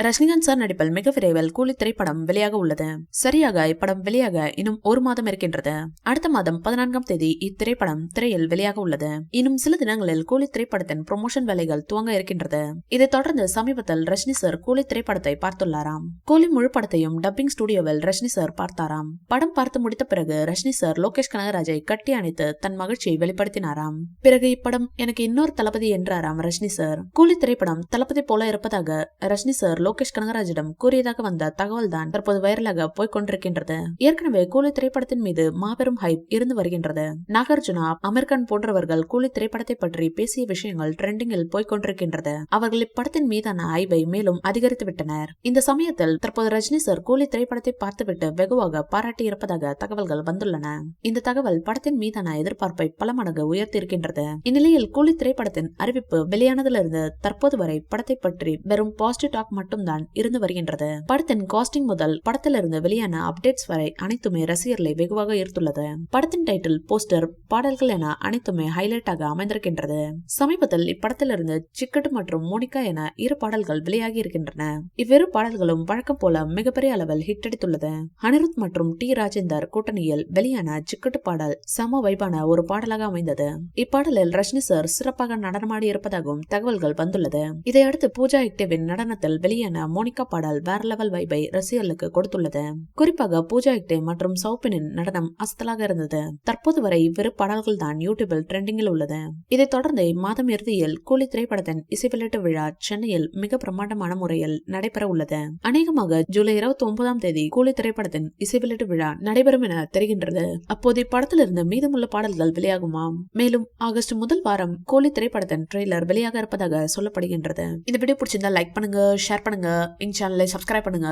Rajinikanth sir நடிப்பில் மிக விரைவில் கூலி திரைப்படம் வெளியாக உள்ளது. சரியாக இப்படம் வெளியாக இன்னும் ஒரு மாதம் இருக்கின்றது. அடுத்த மாதம் 14ஆம் தேதி இத்திரைப்படம் திரையில் வெளியாக உள்ளது. இன்னும் சில தினங்களில் கூலி திரைப்படத்தின் ப்ரொமோஷன் வேலைகள் துவங்க இருக்கின்றது. இதைத் தொடர்ந்து சமீபத்தில் ரஜினி சார் கூலி திரைப்படத்தை பார்த்துள்ளாராம். கூலி முழு படத்தையும் டப்பிங் ஸ்டுடியோவில் ரஜினி சார் பார்த்தாராம். படம் பார்த்து முடித்த பிறகு ரஜினி சார் லோகேஷ் கனகராஜை கட்டி அணைத்து தன் மகிழ்ச்சியை வெளிப்படுத்தினாராம். பிறகு இப்படம் எனக்கு இன்னொரு தளபதி என்றாராம் ரஜினி சார். கூலி திரைப்படம் தளபதி போல இருப்பதாக ரஜினி சார் லோகேஷ் கனகராஜிடம் கூறியதாக வந்த தகவல் தான் தற்போது வைரலாக போய்கொண்டிருக்கின்றது. ஏற்கனவே கூலி திரைப்படத்தின் மீது மாபெரும் ஹைப் இருந்து வருகின்றது. நாகார்ஜுனா, அமீர் கான் போன்றவர்கள் கூலி திரைப்படத்தை பற்றி பேசிய விஷயங்கள் ட்ரெண்டிங்கில் போய்கொண்டிருக்கின்றது. அவர்கள் இப்படத்தின் மீதான ஹைப்பை மேலும் அதிகரித்து விட்டனர். இந்த சமயத்தில் தற்போது ரஜினி சார் கூலி திரைப்படத்தை பார்த்துவிட்டு வெகுவாக பாராட்டி இருப்பதாக தகவல்கள் வந்துள்ளன. இந்த தகவல் படத்தின் மீதான எதிர்பார்ப்பை பல மடங்கு உயர்த்தியிருக்கின்றது. இந்நிலையில் கூலி திரைப்படத்தின் அறிவிப்பு வெளியானதிலிருந்து தற்போது வரை படத்தை பற்றி வெறும் பாசிட்டிவ் டாக் மட்டும்தான் இருந்து வருகின்றது. படத்தின் காஸ்டிங் முதல் படத்திலிருந்து வெளியான அப்டேட்ஸ் வரை அனைத்துமே ரசிகர்களை வெகுவாக ஈர்த்துள்ளது. படத்தின் டைட்டில், போஸ்டர், பாடல்கள் என அனைத்துமே ஹைலைட்டாக அமைந்திருக்கின்றது. சமீபத்தில் இப்படத்திலிருந்து சிக்கட்டு மற்றும் மோனிகா என இரு பாடல்கள் வெளியாகி இருக்கின்றன. இவ்விரு பாடல்களும் வழக்கம் போல மிகப்பெரிய அளவில் ஹிட் அடித்துள்ளது. அனிருத் மற்றும் டி ராஜேந்தர் கூட்டணியில் வெளியான சிக்கட்டு பாடல் சம வைபான ஒரு பாடலாக அமைந்தது. இப்பாடலில் ரஜினி சார் சிறப்பாக நடனமாடி இருப்பதாகவும் தகவல்கள் வந்துள்ளது. இதையடுத்து பூஜா ஹெக்டேவின் நடனத்தில் வெளியான மோனிகா பாடல் வேற லெவல் வைபை ரசிகர்களுக்கு கொடுத்துள்ளது. குறிப்பாக பூஜா ஹெக்டே மற்றும் சௌபினின் நடனம் அசத்தலாக இருந்தது. தற்போது வரை இவ்விரு பாடல்கள் தான் யூடியூபில் ட்ரெண்டிங்கில் உள்ளது. இதைத் தொடர்ந்து மாதம் இறுதியில் கூலி திரைப்படத்தின் இசை வெளியீட்டு விழா சென்னையில் மிக பிரம்மாண்டமான முறையில் நடைபெற உள்ளது. அநேகமாக ஜூலை 29ஆம் தேதி கூலி திரைப்படத்தின் இசை வெளியீட்டு விழா நடைபெறும் என தெரிகின்றது. அப்போது இப்படத்திலிருந்து மீதமுள்ள பாடல்கள் வெளியாகுமாம். மேலும் ஆகஸ்ட் முதல் வாரம் கூலி திரைப்படத்தின் ட்ரெய்லர் வெளியாக இருப்பதாக சொல்லப்படுகின்றது. இந்த வீடியோ பிடிச்சிருந்தா லைக் பண்ணுங்க, ஷேர் பண்ணுங்க, எங்க சேனலை சப்ஸ்கிரைப் பண்ணுங்க.